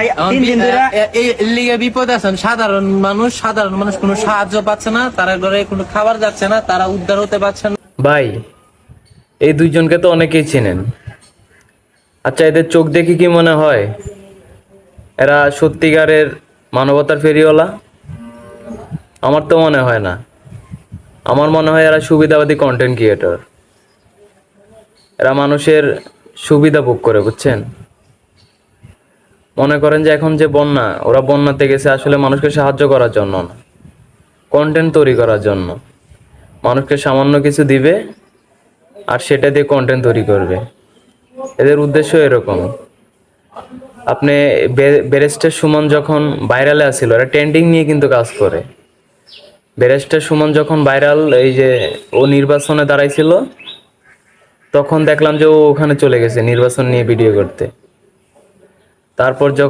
ভাই এখন 3 দিন ধরে এই লিগে বিপদ আছেন। সাধারণ মানুষ কোনো সাহায্য পাচ্ছে না, তারা ঘরে কোনো খাবার যাচ্ছে না, তারা উদ্ধার হতে পারছে না। ভাই, এই দুইজনকে তো অনেকেই চেনেন। আচ্ছা, এদের চোখ দেখে কি মনে হয় এরা সত্যিকারের মানবতার ফেরিওয়ালা? আমার তো মনে হয় না। আমার মনে হয় এরা সুবিধাবাদী কন্টেন্ট ক্রিয়েটর। এরা মানুষের সুবিধা ভোগ করে, বুঝছেন? মনে করেন যে এখন যে বন্যা, ওরা বন্যাতে গেছে আসলে মানুষকে সাহায্য করার জন্য না, কন্টেন্ট তৈরি করার জন্য। মানুষকে সামান্য কিছু দিবে আর সেটা দিয়ে কন্টেন্ট তৈরি করবে। এদের উদ্দেশ্য এরকম। আপনি ব্যারিস্টার সুমন যখন ভাইরালে আসছিল, এরা ট্রেন্ডিং নিয়ে কিন্তু কাজ করে। ব্যারিস্টার সুমন যখন ভাইরাল, এই যে ও নির্বাচনে দাঁড়াইছিল, তখন দেখলাম যে ও ওখানে চলে গেছে নির্বাচন নিয়ে ভিডিও করতে। তারপর যখন